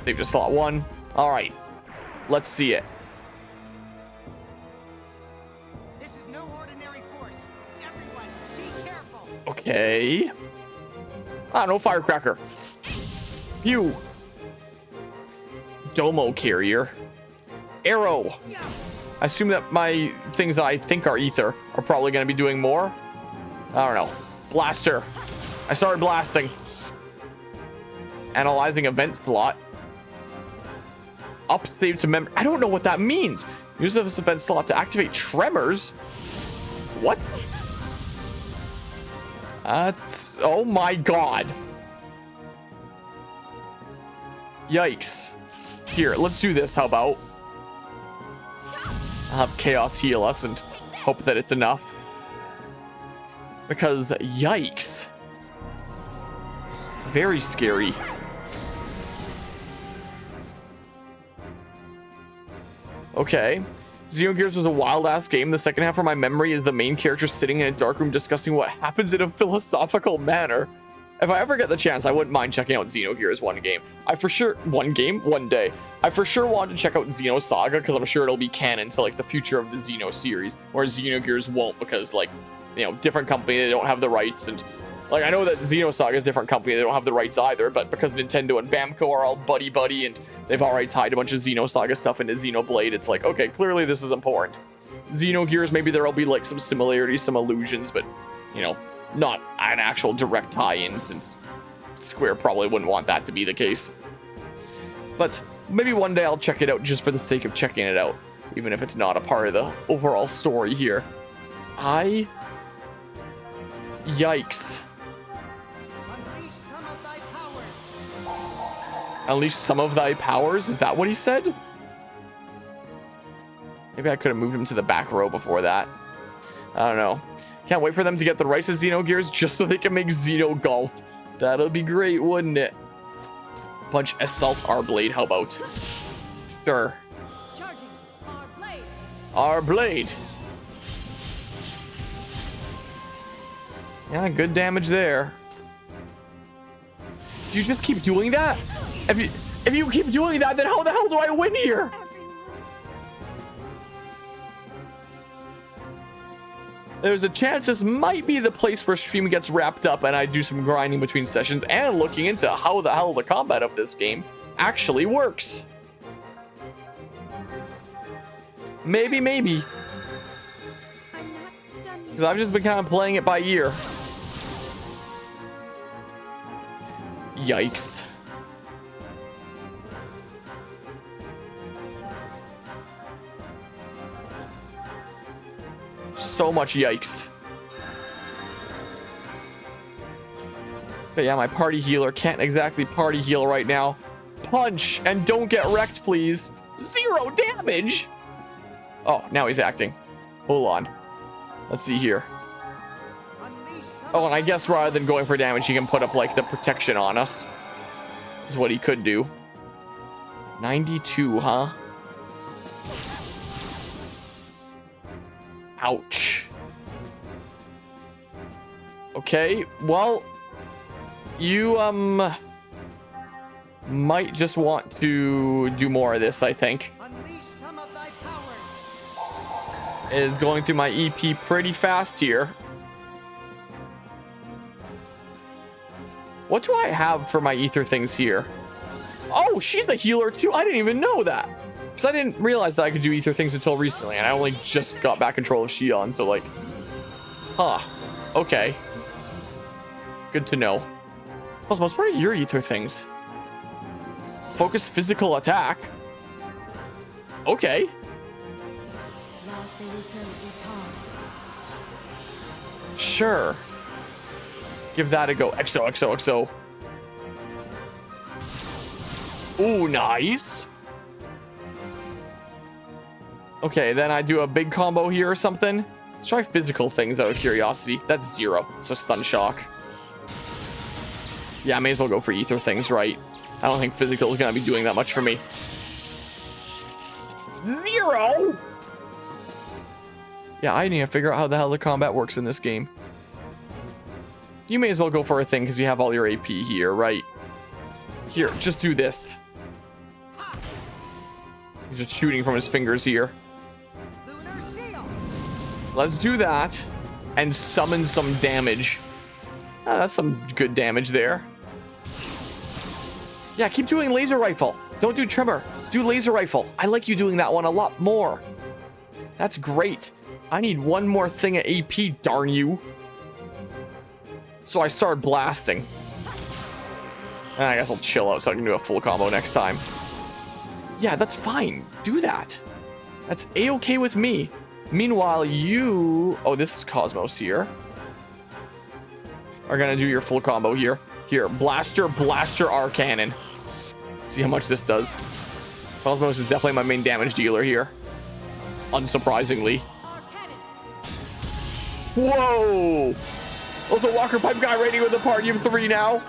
Save to slot 1. Alright. Let's see it. This is no ordinary force. Everyone, be careful. Okay. Ah, no firecracker. Pew. Domo carrier. Arrow. I assume that my things that I think are ether are probably going to be doing more. I don't know. Blaster. I started blasting. Analyzing event slot. Up save to memory. I don't know what that means. Use this event slot to activate tremors. What? Oh my god. Yikes. Here, let's do this. How about? I'll have Chaos heal us and hope that it's enough. Because, yikes. Very scary. Okay. Xenogears was a wild-ass game. The second half of my memory is the main character sitting in a dark room discussing what happens in a philosophical manner. If I ever get the chance, I wouldn't mind checking out Xenogears one day. I for sure want to check out Xenosaga because I'm sure it'll be canon to like the future of the Xeno series, whereas Xenogears won't because like, you know, different company, they don't have the rights, and like I know that Xenosaga is a different company, they don't have the rights either, but because Nintendo and Namco are all buddy and they've already tied a bunch of Xenosaga stuff into Xenoblade, it's like, okay, clearly this is important. Xenogears, maybe there'll be like some similarities, some illusions, but you know, not an actual direct tie-in, since Square probably wouldn't want that to be the case. But maybe one day I'll check it out just for the sake of checking it out, even if it's not a part of the overall story here. Yikes. Unleash some of thy powers. Unleash some of thy powers? Is that what he said? Maybe I could have moved him to the back row before that. I don't know. Can't wait for them to get the rights to Xenogears just so they can make Xenogalt. That'll be great, wouldn't it? Punch Assault our blade, how about? Sure. Charging our blade. Our blade. Yeah, good damage there. Do you just keep doing that? If you keep doing that, then how the hell do I win here? There's a chance this might be the place where stream gets wrapped up and I do some grinding between sessions and looking into how the hell the combat of this game actually works. Maybe. Because I've just been kind of playing it by ear. Yikes. So much yikes. But yeah, my party healer can't exactly party heal right now. Punch and don't get wrecked, please. 0 damage. Oh, now he's acting. Hold on. Let's see here. Oh, and I guess rather than going for damage, he can put up like the protection on us. Is what he could do. 92, huh? Ouch. Okay, well, you might just want to do more of this, I think. Unleash some of thy powers. Is going through my EP pretty fast here. What do I have for my ether things here? Oh, she's the healer too. I didn't even know that. Because I didn't realize that I could do ether things until recently. And I only just got back control of Shion. So like, huh. Okay. Good to know. Cosmos, what are your ether things? Focus physical attack. Okay. Sure. Give that a go. XO. Ooh, nice. Okay, then I do a big combo here or something. Let's try physical things out of curiosity. That's 0. So stun shock. Yeah, I may as well go for ether things, right? I don't think physical is going to be doing that much for me. 0! Yeah, I need to figure out how the hell the combat works in this game. You may as well go for a thing because you have all your AP here, right? Here, just do this. He's just shooting from his fingers here. Lunar seal. Let's do that and summon some damage. That's some good damage there. Yeah, keep doing laser rifle. Don't do tremor. Do laser rifle. I like you doing that one a lot more. That's great. I need one more thing of AP, darn you. So I start blasting. And I guess I'll chill out so I can do a full combo next time. Yeah, that's fine. Do that. That's a-okay with me. Meanwhile, you... Oh, this is Cosmos here. Are gonna do your full combo here. Here, Blaster, R Cannon. See how much this does. Cosmos is definitely my main damage dealer here. Unsurprisingly. Whoa! Also, Walker Pipe guy rating with a party of 3 now.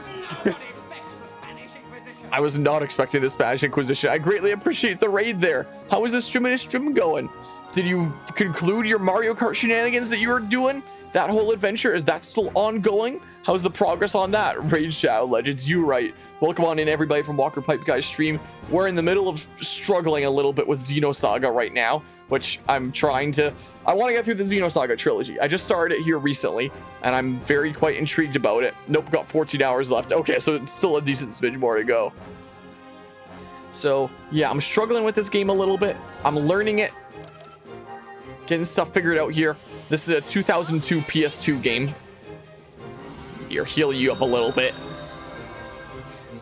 I was not expecting the Spanish Inquisition. I greatly appreciate the raid there. How is the stream going? Did you conclude your Mario Kart shenanigans that you were doing? That whole adventure, is that still ongoing? How's the progress on that? Raid Shadow Legends, you right. Welcome on in everybody from Walker Pipe Guy's stream. We're in the middle of struggling a little bit with Xenosaga right now, which I'm trying to... I want to get through the Xenosaga trilogy. I just started it here recently, and I'm very quite intrigued about it. Nope, got 14 hours left. Okay, so it's still a decent smidge more to go. So, yeah, I'm struggling with this game a little bit. I'm learning it. Getting stuff figured out here. This is a 2002 PS2 game. Here, heal you up a little bit.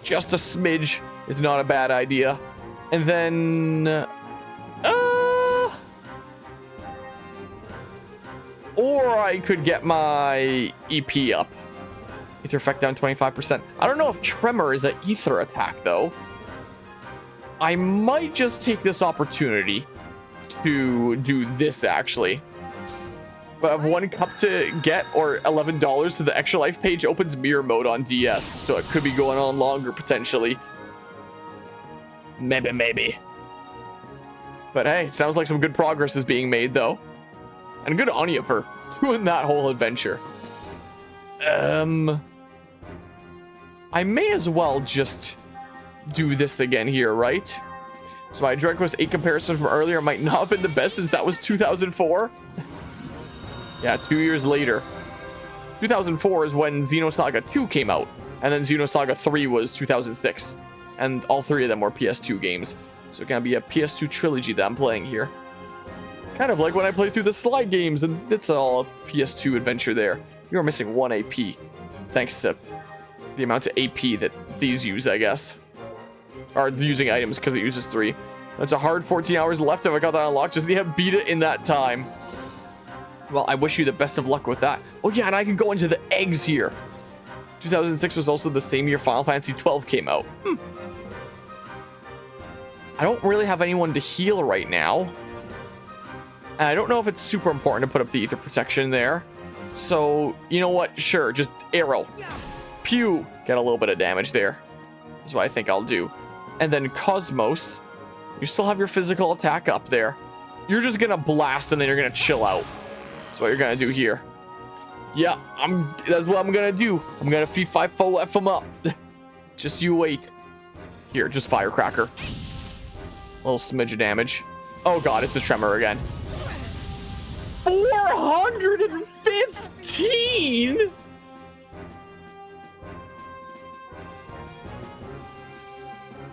Just a smidge is not a bad idea. And then... or I could get my EP up. Ether effect down 25%. I don't know if Tremor is an ether attack, though. I might just take this opportunity to do this, actually. But I have 1 cup to get, or $11 to the Extra Life page opens mirror mode on DS, so it could be going on longer, potentially. Maybe. But hey, it sounds like some good progress is being made, though. And good on you for doing that whole adventure. I may as well just do this again here, right? So my Dragon Quest 8 comparison from earlier might not have been the best since that was 2004. Yeah, 2 years later. 2004 is when Xenosaga 2 came out, and then Xenosaga 3 was 2006. And all 3 of them were PS2 games. So it's gonna be a PS2 trilogy that I'm playing here. Kind of like when I played through the Slide games, and it's all a PS2 adventure there. You're missing 1 AP, thanks to the amount of AP that these use, I guess. Or using items, because it uses 3. That's a hard 14 hours left if I got that unlocked. Just need to beat it in that time. Well, I wish you the best of luck with that. Oh yeah, and I can go into the eggs here. 2006 was also the same year Final Fantasy 12 came out. I don't really have anyone to heal right now. And I don't know if it's super important to put up the ether protection there. So, you know what? Sure, just arrow. Pew! Get a little bit of damage there. That's what I think I'll do. And then Cosmos, you still have your physical attack up there. You're just gonna blast and then you're gonna chill out. That's what you're gonna do here. Yeah, that's what I'm gonna do. I'm gonna FIFO F them up. Just you wait. Here, just firecracker. A little smidge of damage. Oh god, it's the tremor again. 415?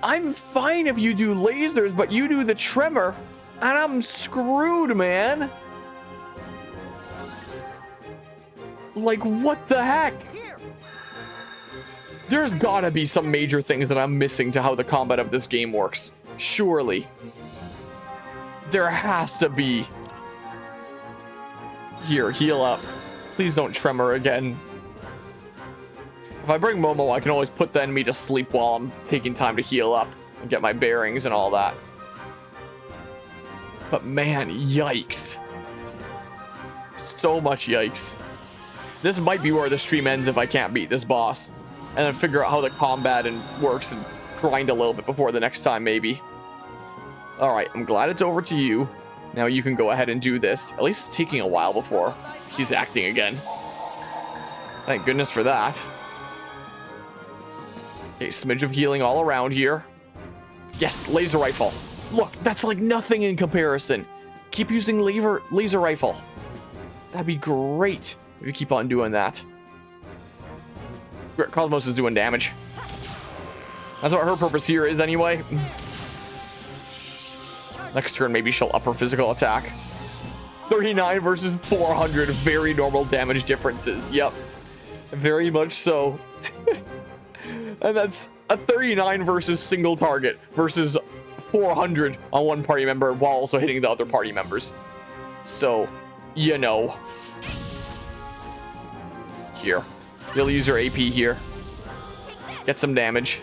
I'm fine if you do lasers, but you do the tremor, and I'm screwed, man. Like, what the heck? There's gotta be some major things that I'm missing to how the combat of this game works. Surely. There has to be. Here, heal up. Please don't tremor again. If I bring Momo, I can always put the enemy to sleep while I'm taking time to heal up and get my bearings and all that. But man, yikes. So much yikes. This might be where the stream ends if I can't beat this boss. And then figure out how the combat works and grind a little bit before the next time, maybe. Alright, I'm glad it's over to you. Now you can go ahead and do this. At least it's taking a while before he's acting again. Thank goodness for that. Okay, smidge of healing all around here. Yes, laser rifle. Look, that's like nothing in comparison. Keep using laser rifle. That'd be great if you keep on doing that. Cosmos is doing damage. That's what her purpose here is anyway. Next turn, maybe she'll up her physical attack. 39 versus 400, very normal damage differences. Yep, very much so. And that's a 39 versus single target versus 400 on one party member while also hitting the other party members. So, you know. Here. You'll use your AP here. Get some damage.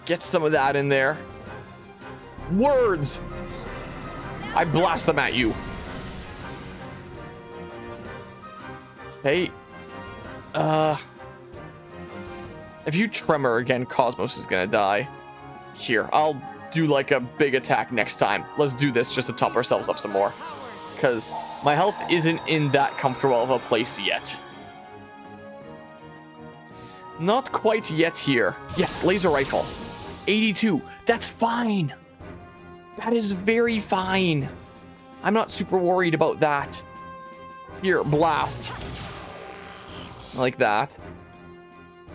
Get some of that in there. Words! I blast them at you. Okay. If you tremor again, Cosmos is gonna die. Here, I'll do like a big attack next time. Let's do this just to top ourselves up some more. Because my health isn't in that comfortable of a place yet. Not quite yet here. Yes, laser rifle. 82. That's fine. That is very fine. I'm not super worried about that. Here, blast. Like that.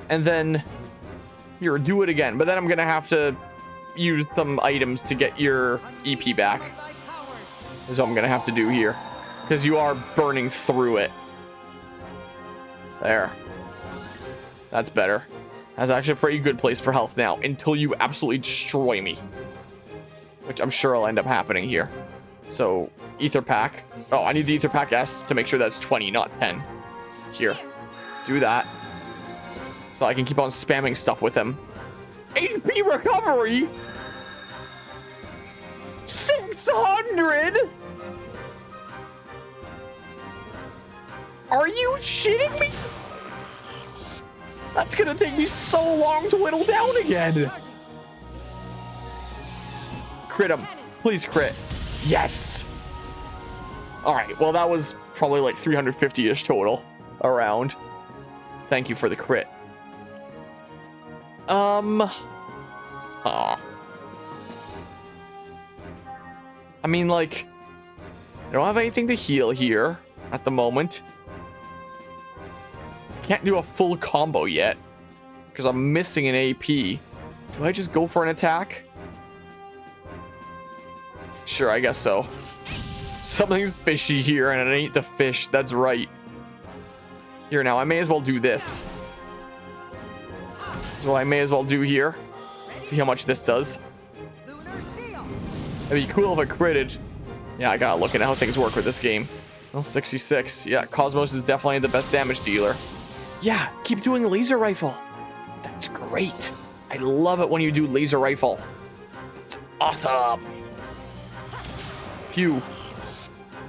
And then, here, do it again. But then I'm gonna have to use some items to get your EP back. Is what I'm gonna have to do here. Because you are burning through it. There. That's better. That's actually a pretty good place for health now. Until you absolutely destroy me. Which I'm sure will end up happening here. So, Ether Pack. Oh, I need the Ether Pack S to make sure that's 20, not 10. Here. Do that. So I can keep on spamming stuff with him. HP recovery? 600? Are you shitting me? That's gonna take me so long to whittle down again. Crit him. Please crit. Yes. All right. Well, that was probably like 350-ish total around. Thank you for the crit. Aw. I mean, like, I don't have anything to heal here at the moment. Can't do a full combo yet because I'm missing an AP. Do I just go for an attack? Sure, I guess so. Something's fishy here and it ain't the fish. That's right. Here now, I may as well do this. That's what I may as well do here. See how much this does. It'd be cool if I critted. Yeah, I gotta look at how things work with this game. Well, 66. Yeah, Cosmos is definitely the best damage dealer. Yeah, keep doing laser rifle. That's great. I love it when you do laser rifle. That's awesome. Phew.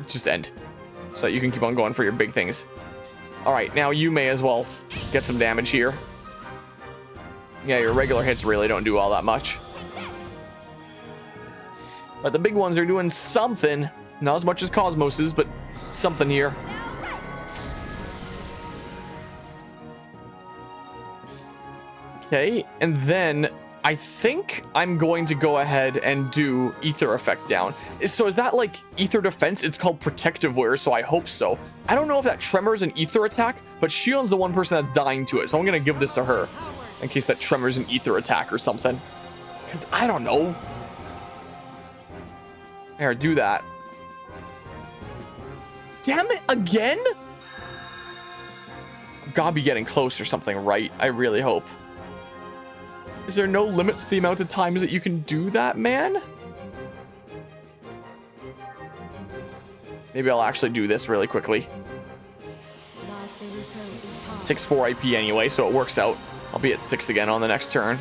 Just end. So that you can keep on going for your big things. Alright, now you may as well get some damage here. Yeah, your regular hits really don't do all that much. But the big ones are doing something. Not as much as Cosmos's, but something here. Okay, and then I think I'm going to go ahead and do Ether Effect down. So is that like Ether Defense? It's called Protective Wear, so I hope so. I don't know if that Tremor's an Ether attack, but Shion's the one person that's dying to it, so I'm going to give this to her. In case that Tremor's an Ether attack or something. Because I don't know. Here, do that. Damn it, again? Gotta be getting close or something, right? I really hope. Is there no limit to the amount of times that you can do that, man? Maybe I'll actually do this really quickly. Takes 4 IP anyway, so it works out. I'll be at 6 again on the next turn.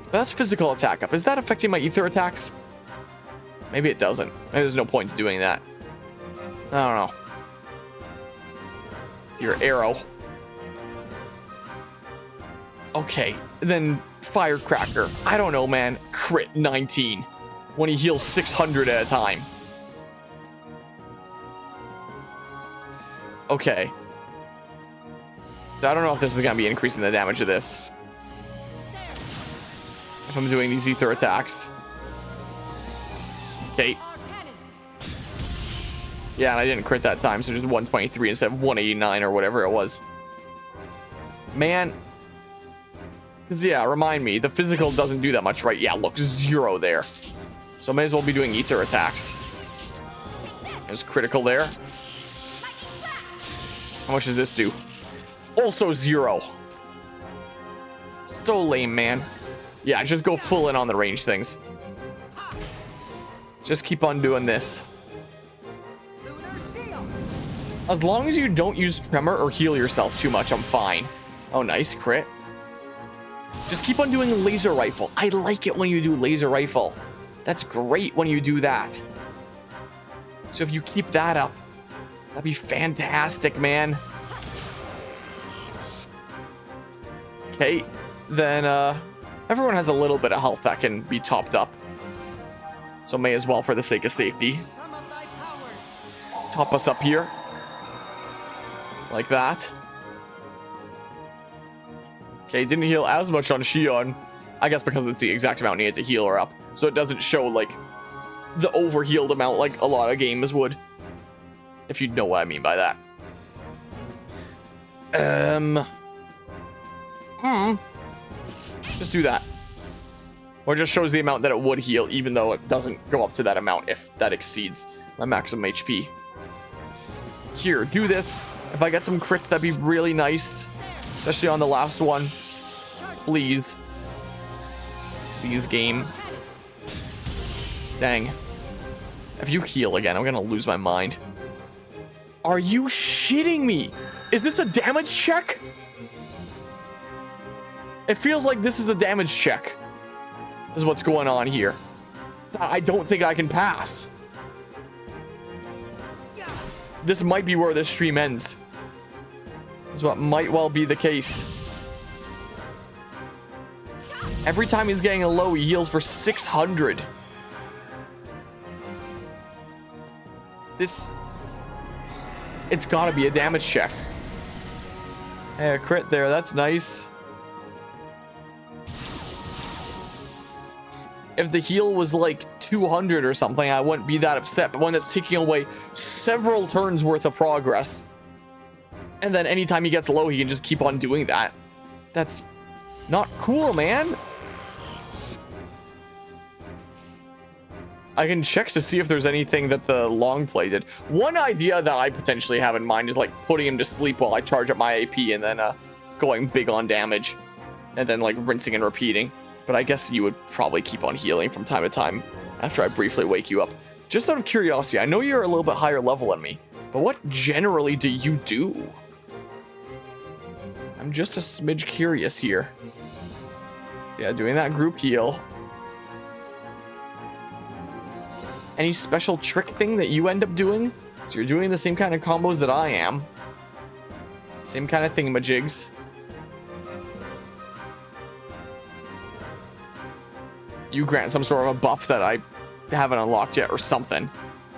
But that's physical attack up. Is that affecting my ether attacks? Maybe it doesn't. Maybe there's no point to doing that. I don't know. Your arrow. Okay, then Firecracker. I don't know, man. Crit 19 when he heals 600 at a time. Okay. So I don't know if this is going to be increasing the damage of this. if I'm doing these ether attacks. Okay. Our cannon. Yeah, and I didn't crit that time, so just 123 instead of 189 or whatever it was. Man. Because, yeah, remind me, the physical doesn't do that much, right? Yeah, look, 0 there. So I may as well be doing ether attacks. There's critical there. How much does this do? Also 0. So lame, man. Yeah, just go full in on the range things. Just keep on doing this. Lunar seal. As long as you don't use tremor or heal yourself too much, I'm fine. Oh, nice crit. Just keep on doing laser rifle. I like it when you do laser rifle. That's great when you do that. So if you keep that up, that'd be fantastic, man. Okay, then everyone has a little bit of health that can be topped up. So may as well, for the sake of safety, Some of thy powers. top us up here. Like that. Okay, didn't heal as much on Shion. I guess because it's the exact amount needed to heal her up. So it doesn't show, like, the overhealed amount like a lot of games would. If you know what I mean by that. Just do that. Or it just shows the amount that it would heal, even though it doesn't go up to that amount if that exceeds my maximum HP. Here, do this. If I get some crits, that'd be really nice. Especially on the last one. Please. Please, game. Dang. If you heal again, I'm gonna lose my mind. Are you shitting me? Is this a damage check? It feels like this is a damage check. Is what's going on here. I don't think I can pass. This might be where this stream ends. This is what might well be the case. Every time he's getting a low, he heals for 600. This... It's gotta be a damage check. Hey, a crit there, that's nice. If the heal was like 200 or something, I wouldn't be that upset. But one that's taking away several turns worth of progress. And then anytime he gets low, he can just keep on doing that. That's not cool, man. I can check to see if there's anything that the long play did. One idea that I potentially have in mind is like putting him to sleep while I charge up my AP and then going big on damage. And then like rinsing and repeating. But I guess you would probably keep on healing from time to time after I briefly wake you up. Just out of curiosity, I know you're a little bit higher level than me, but what generally do you do? I'm just a smidge curious here. Yeah, doing that group heal. Any special trick thing that you end up doing? So you're doing the same kind of combos that I am. Same kind of thingamajigs. You grant some sort of a buff that I haven't unlocked yet or something.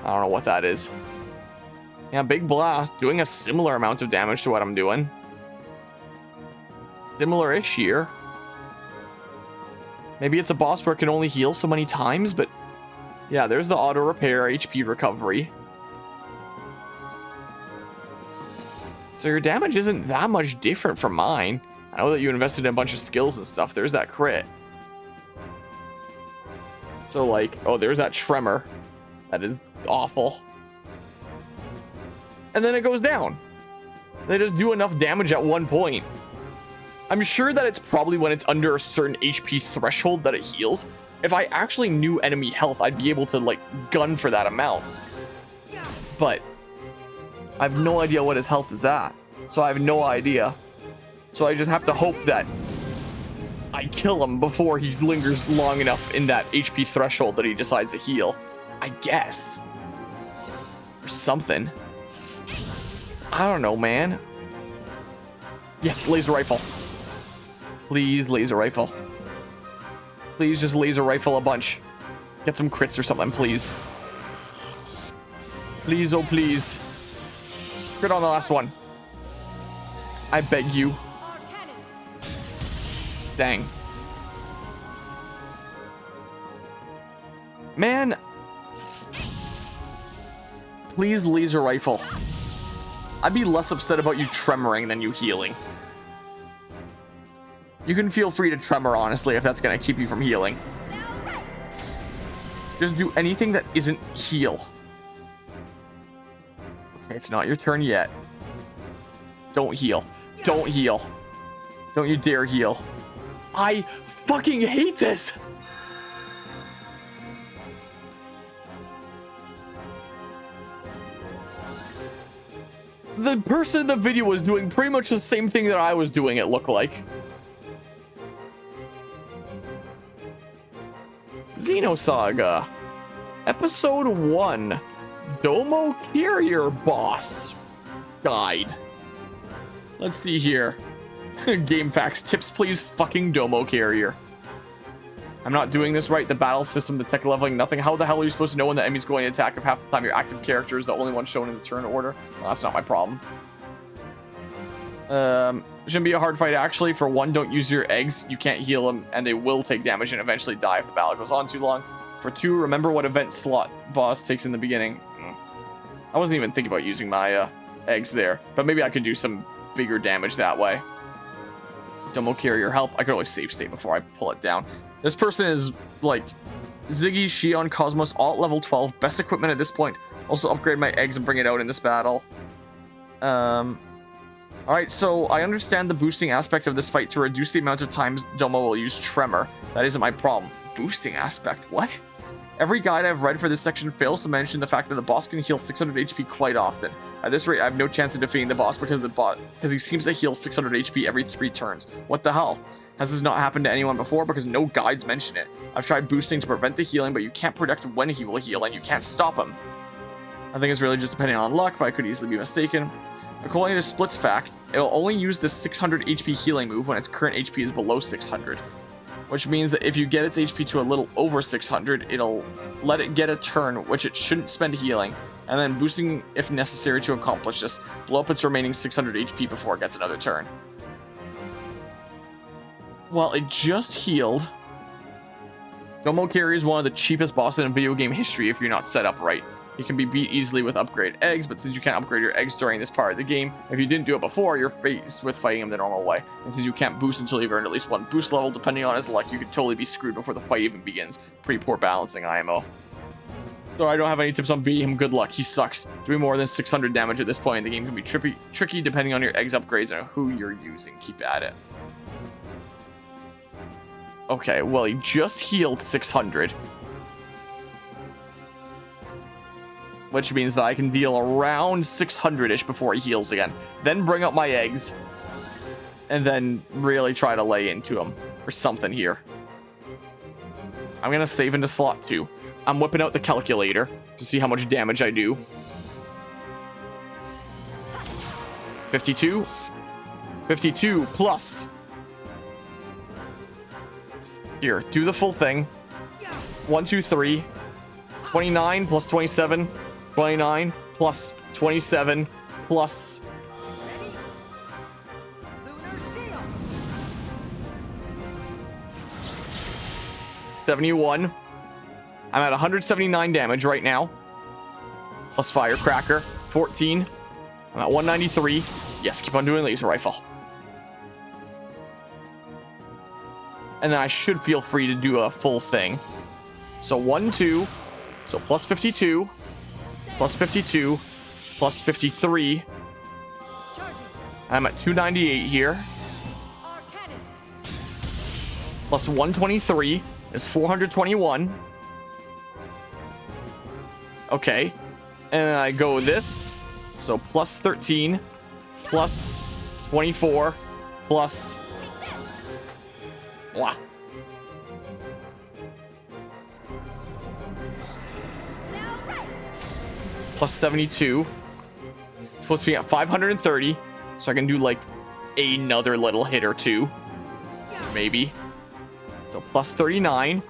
I don't know what that is. Yeah, big blast, doing a similar amount of damage to what I'm doing. Similar-ish here. Maybe it's a boss where it can only heal so many times, but yeah, there's the auto repair, HP recovery. So your damage isn't that much different from mine. I know that you invested in a bunch of skills and stuff. There's that crit. So like, oh, there's that tremor. That is awful. And then it goes down. They just do enough damage at one point. I'm sure that it's probably when it's under a certain HP threshold that it heals. If I actually knew enemy health, I'd be able to like gun for that amount. But I have no idea what his health is at. So I have no idea. So I just have to hope that I kill him before he lingers long enough in that HP threshold that he decides to heal. I guess. Or something. I don't know, man. Yes, laser rifle. Please, laser rifle. Please just laser rifle a bunch. Get some crits or something, please. Please, oh please. Crit on the last one. I beg you. Our cannon. Dang. Man. Please laser rifle. I'd be less upset about you tremoring than you healing. You can feel free to tremor, honestly, if that's going to keep you from healing. Just do anything that isn't heal. Okay, it's not your turn yet. Don't heal. Don't heal. Don't you dare heal. I fucking hate this. The person in the video was doing pretty much the same thing that I was doing, it looked like. Xenosaga. Episode 1. Domo Carrier Boss Guide. Let's see here. Game facts. Tips, please. Fucking Domo Carrier. I'm not doing this right. The battle system, the tech leveling, nothing. How the hell are you supposed to know when the enemy's going to attack if half the time your active character is the only one shown in the turn order? Well, that's not my problem. Shouldn't be a hard fight, actually. For one, don't use your eggs. You can't heal them, and they will take damage and eventually die if the battle goes on too long. For two, remember what event slot boss takes in the beginning. I wasn't even thinking about using my eggs there, but maybe I could do some bigger damage that way. Domo Carrier help. I could always save state before I pull it down. This person is like Ziggy, Shion, Cosmos, all at level 12. Best equipment at this point. Also upgrade my eggs and bring it out in this battle. Alright, so I understand the boosting aspect of this fight to reduce the amount of times Domo will use Tremor. That isn't my problem. Boosting aspect? What? Every guide I've read for this section fails to mention the fact that the boss can heal 600 HP quite often. At this rate, I have no chance of defeating the boss because he seems to heal 600 HP every 3 turns. What the hell? Has this not happened to anyone before? Because no guides mention it. I've tried boosting to prevent the healing, but you can't predict when he will heal, and you can't stop him. I think it's really just depending on luck, but I could easily be mistaken. According to Split's fact, it will only use the 600 HP healing move when its current HP is below 600. Which means that if you get its HP to a little over 600, it'll let it get a turn, which it shouldn't spend healing, and then boosting if necessary to accomplish this, blow up its remaining 600 HP before it gets another turn. Well, it just healed. Domo Carrier is one of the cheapest bosses in video game history if you're not set up right. It can be beat easily with upgrade eggs, but since you can't upgrade your eggs during this part of the game, if you didn't do it before, you're faced with fighting him the normal way. And since you can't boost until you've earned at least 1 boost level, depending on his luck, you could totally be screwed before the fight even begins. Pretty poor balancing, IMO. So I don't have any tips on beating him. Good luck. He sucks. Doing more than 600 damage at this point in the game can be tricky depending on your eggs upgrades and who you're using. Keep at it. Okay, well, he just healed 600. Which means that I can deal around 600-ish before he heals again. Then bring up my eggs. And then really try to lay into him. Or something here. I'm going to save into slot 2. I'm whipping out the calculator to see how much damage I do. 52. 52 plus. Here, do the full thing. 1, 2, 3. 29 plus 27. 29 plus 27 plus... Ready? Lunar seal. 71. I'm at 179 damage right now. Plus firecracker. 14. I'm at 193. Yes, keep on doing laser rifle. And then I should feel free to do a full thing. So 1, 2. So plus 52. Plus 52. Plus 53. Charging. I'm at 298 here. Our cannon. Plus 123 is 421. Okay. And then I go this. So plus 13. Plus 24. Plus... Blah. Plus 72. It's supposed to be at 530. So I can do like another little hit or two. Maybe. So plus 39.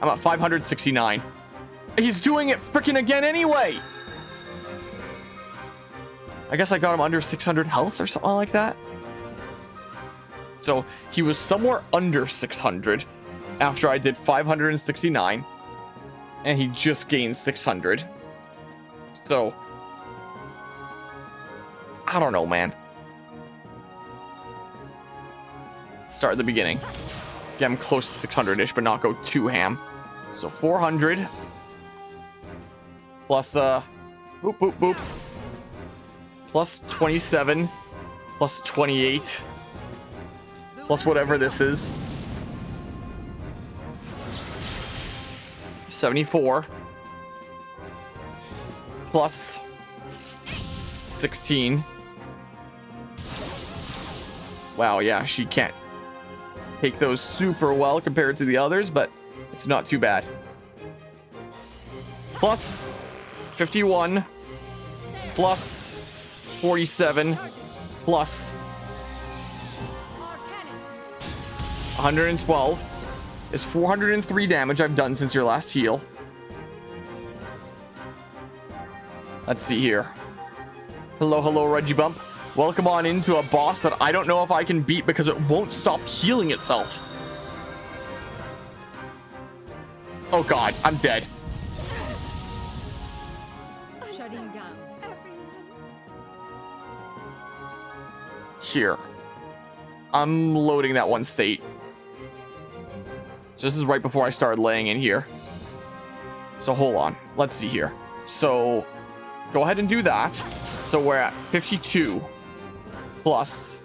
I'm at 569. He's doing it freaking again anyway. I guess I got him under 600 health or something like that. So he was somewhere under 600 after I did 569. And he just gained 600. So, I don't know, man. Start at the beginning. Get him close to 600-ish, but not go too ham. So 400 plus boop boop boop plus 27 plus 28 plus whatever this is. 74 plus 16. Wow, yeah, she can't take those super well compared to the others, but it's not too bad. Plus 51 plus 47 plus 112 is 403 damage I've done since your last heal. Let's see here. Hello, hello, Reggie Bump. Welcome on into a boss that I don't know if I can beat because it won't stop healing itself. Oh god, I'm dead. Shutting down. Here. I'm loading that one state. So this is right before I started laying in here. So hold on. Let's see here. So go ahead and do that. So we're at 52 plus,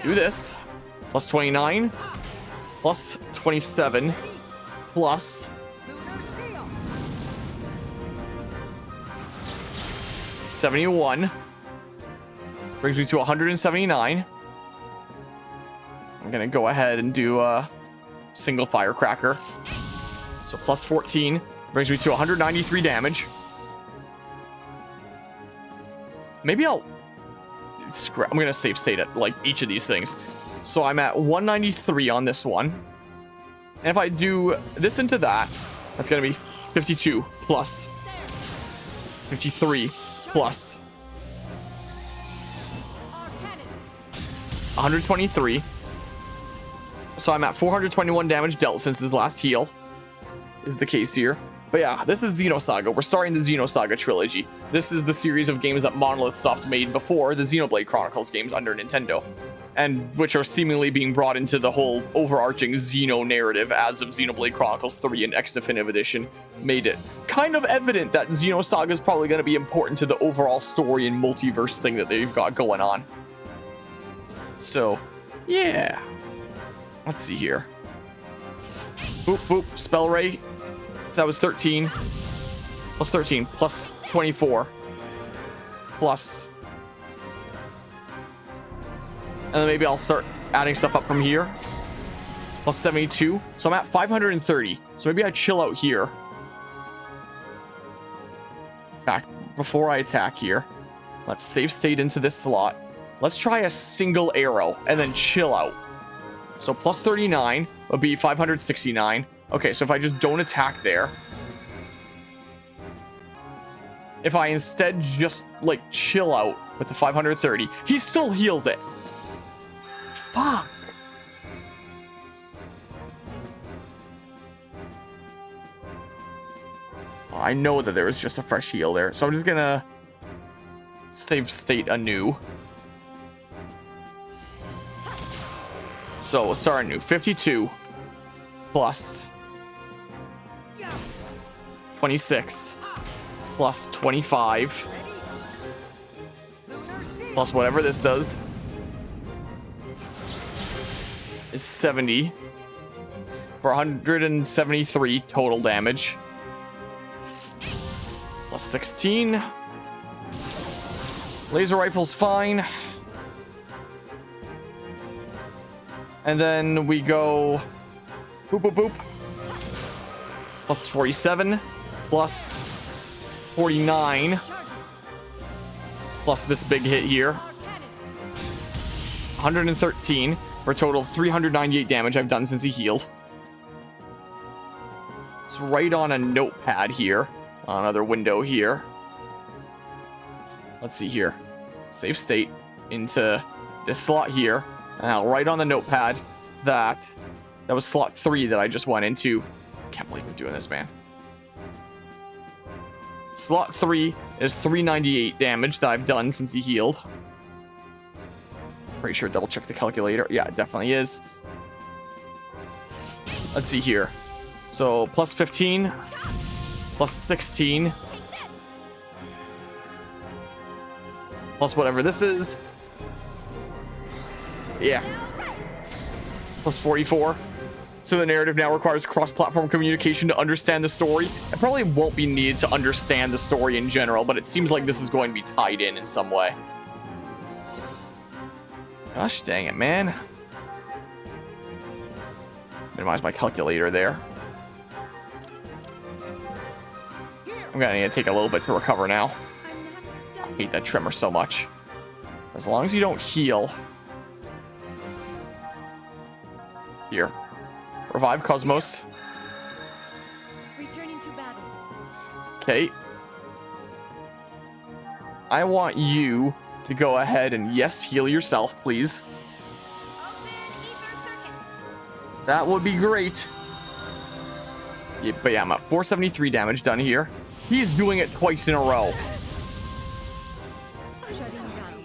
do this, plus 29 plus 27 plus 71 brings me to 179. I'm gonna go ahead and do a single firecracker. So plus 14 brings me to 193 damage. Maybe I'm gonna save state at like each of these things. So I'm at 193 on this one. And if I do this into that, that's gonna be 52 plus 53 plus 123. So I'm at 421 damage dealt since his last heal. Is the case here. But yeah, this is Xenosaga. We're starting the Xenosaga trilogy. This is the series of games that Monolith Soft made before the Xenoblade Chronicles games under Nintendo, and which are seemingly being brought into the whole overarching Xeno narrative as of Xenoblade Chronicles 3 and X Definitive Edition made it kind of evident that Xenosaga is probably going to be important to the overall story and multiverse thing that they've got going on. So, yeah. Let's see here. Boop, boop, spell ray. That was 13. Plus 13. Plus 24. Plus. And then maybe I'll start adding stuff up from here. Plus 72. So I'm at 530. So maybe I chill out here. In fact, before I attack here, let's save state into this slot. Let's try a single arrow and then chill out. So plus 39 would be 569. Okay, so if I just don't attack there. If I instead just, like, chill out with the 530, he still heals it. Fuck. Oh, I know that there was just a fresh heal there, so I'm just gonna save state anew. So we'll start anew. 52 plus 26 plus 25 plus whatever this does is 70 for 173 total damage. Plus 16. Laser rifle's fine. And then we go boop, boop, boop. Plus 47. Plus 49. Plus this big hit here. 113 for a total of 398 damage I've done since he healed. It's right on a notepad here. Another window here. Let's see here. Save state into this slot here. And I'll write on the notepad that was slot 3 that I just went into. can't believe we're doing this, man. Slot 3 is 398 damage that I've done since he healed. Pretty sure double check the calculator. Yeah, it definitely is. Let's see here. So plus 15, plus 16, plus whatever this is. Yeah. Plus 44. So the narrative now requires cross-platform communication to understand the story. It probably won't be needed to understand the story in general, but it seems like this is going to be tied in some way. Gosh dang it, man. Minimize my calculator there. I'm gonna need to take a little bit to recover now. I hate that tremor so much. As long as you don't heal. Here. Revive Cosmos. Returning to battle. Okay. I want you to go ahead and, yes, heal yourself, please. That would be great. Yeah, but yeah, I'm at 473 damage done here. He's doing it twice in a row. Shutting down.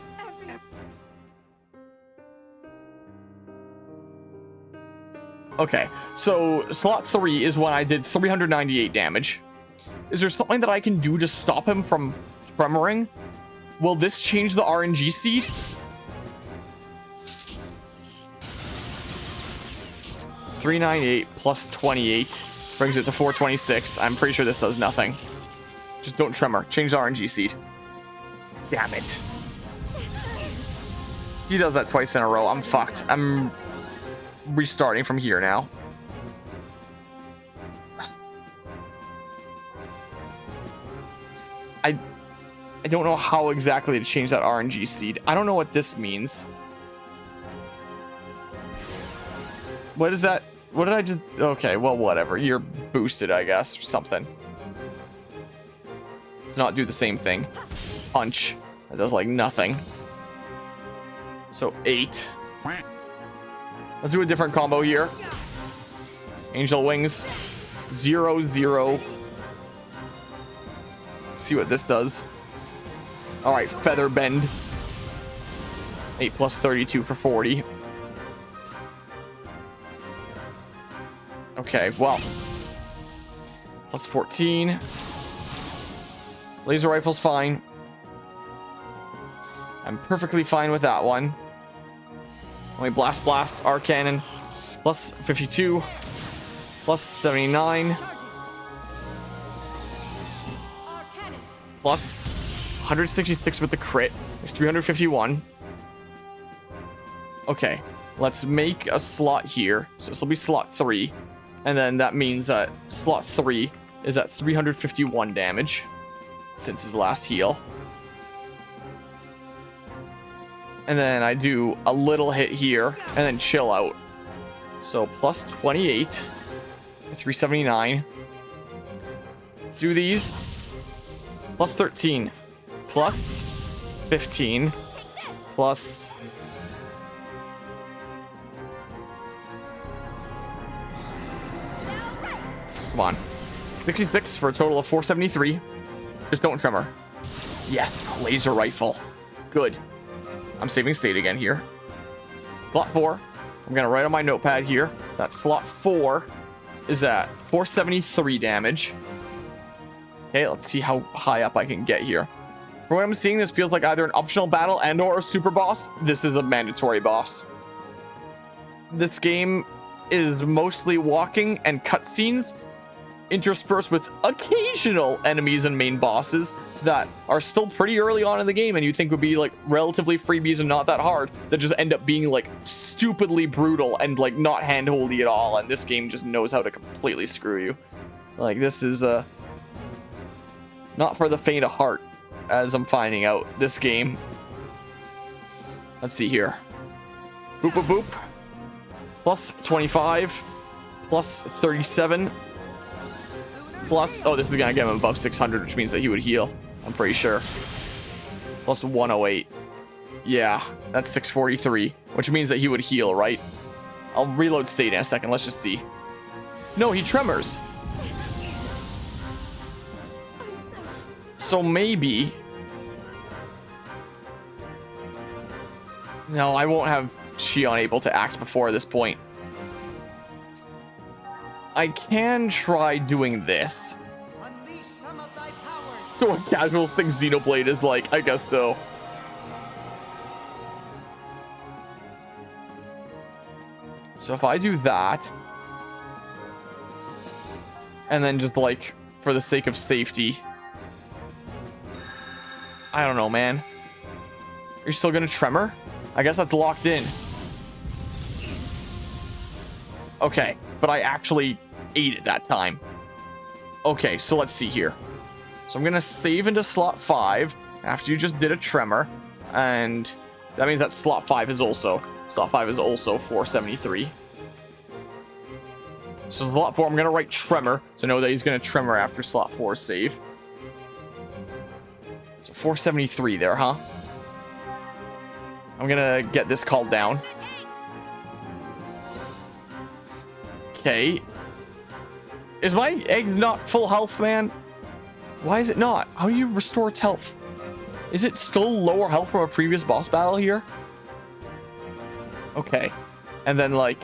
Okay, so slot 3 is when I did 398 damage. Is there something that I can do to stop him from tremoring? Will this change the RNG seed? $398 plus 28 brings it to 426. I'm pretty sure this does nothing. Just don't tremor. Change the RNG seed. Damn it. He does that twice in a row. I'm fucked. I'm restarting from here now. I don't know how exactly to change that RNG seed. I don't know what this means. What is that? What did I just... Okay, well, whatever. You're boosted, I guess, or something. Let's not do the same thing. Punch. That does, like, nothing. So, 8. Let's do a different combo here. Angel Wings. 0, 0. Let's see what this does. Alright, Feather Bend. 8 plus 32 for 40. Okay, well. Plus 14. Laser Rifle's fine. I'm perfectly fine with that one. Only Blast, Arc Cannon. Plus 52. Plus 79. Plus 166 with the crit. It's 351. Okay, let's make a slot here. So this will be slot 3. And then that means that slot 3 is at 351 damage since his last heal. And then I do a little hit here and then chill out. So plus 28, 379. Do these. Plus 13, plus 15, plus... Come on. 66 for a total of 473. Just don't tremor. Yes, laser rifle. Good. I'm saving state again here. Slot 4. I'm going to write on my notepad here that slot 4 is at 473 damage. Okay, let's see how high up I can get here. From what I'm seeing, this feels like either an optional battle and or a super boss. This is a mandatory boss. This game is mostly walking and cutscenes, interspersed with occasional enemies and main bosses that are still pretty early on in the game and you think would be like relatively freebies and not that hard, that just end up being like stupidly brutal and like not handholdy at all, and this game just knows how to completely screw you. Like, this is not for the faint of heart, as I'm finding out this game. Let's see here. Boop boop boop. Plus 25, plus 37. Plus, oh, this is gonna get him above 600, which means that he would heal. I'm pretty sure. Plus 108. Yeah, that's 643, which means that he would heal, right? I'll reload state in a second. Let's just see. No, he tremors. So maybe... No, I won't have Shion able to act before this point. I can try doing this. Unleash some of thy powers. So what casuals think Xenoblade is like, I guess so. So if I do that, and then just like, for the sake of safety, I don't know, man. Are you still gonna tremor? I guess that's locked in. Okay, but I actually ate it that time. Okay, so let's see here. So I'm gonna save into slot 5 after you just did a tremor, and that means that slot 5 is also 473. So slot 4, I'm gonna write tremor to know that he's gonna tremor after slot 4 save. So 473 there, huh? I'm gonna get this called down. Okay. Is my egg not full health, man? Why is it not? How do you restore its health? Is it still lower health from a previous boss battle here? Okay. And then, like...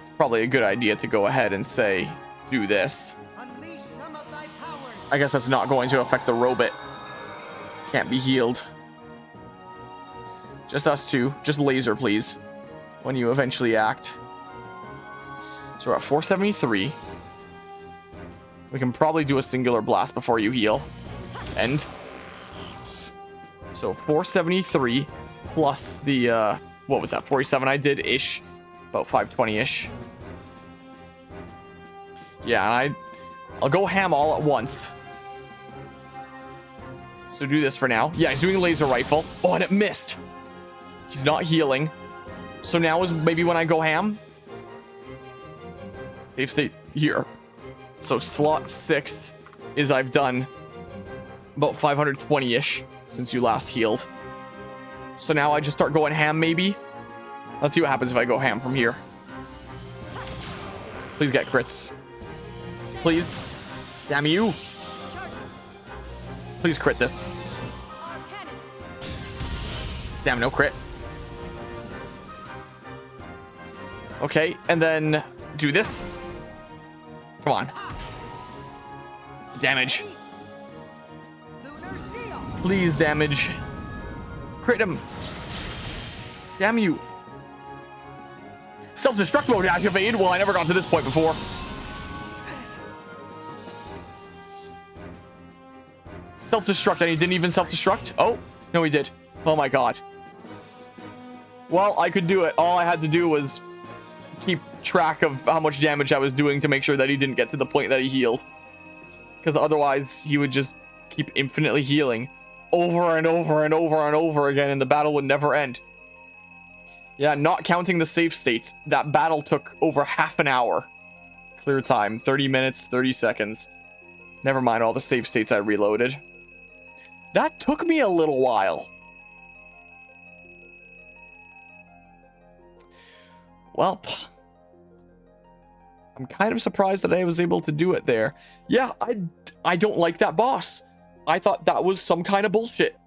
It's probably a good idea to go ahead and say, do this. Unleash some of thy powers. I guess that's not going to affect the robot. Can't be healed. Just us two. Just laser, please. When you eventually act. So we're at 473. We can probably do a singular blast before you heal. End. So 473 plus the, what was that? 47 I did-ish. About 520-ish. Yeah, and I'll go ham all at once. So do this for now. Yeah, he's doing a laser rifle. Oh, and it missed. He's not healing. So now is maybe when I go ham. Save state here. So slot 6 is I've done about 520-ish since you last healed. So now I just start going ham maybe. Let's see what happens if I go ham from here. Please get crits. Please. Damn you. Please crit this. Damn, no crit. Okay, and then do this. Come on. Damage. Lunar seal. Please damage. Crit him. Damn you. Self-destruct mode activated. Well, I never got to this point before. Self-destruct, and he didn't even self-destruct? Oh, no, he did. Oh my god. Well, I could do it. All I had to do was keep track of how much damage I was doing to make sure that he didn't get to the point that he healed. Because otherwise, he would just keep infinitely healing over and over and over and over again, and the battle would never end. Yeah, not counting the save states, that battle took over half an hour. Clear time, 30 minutes, 30 seconds. Never mind all the save states I reloaded. That took me a little while. Well, I'm kind of surprised that I was able to do it there. Yeah, I don't like that boss. I thought that was some kind of bullshit.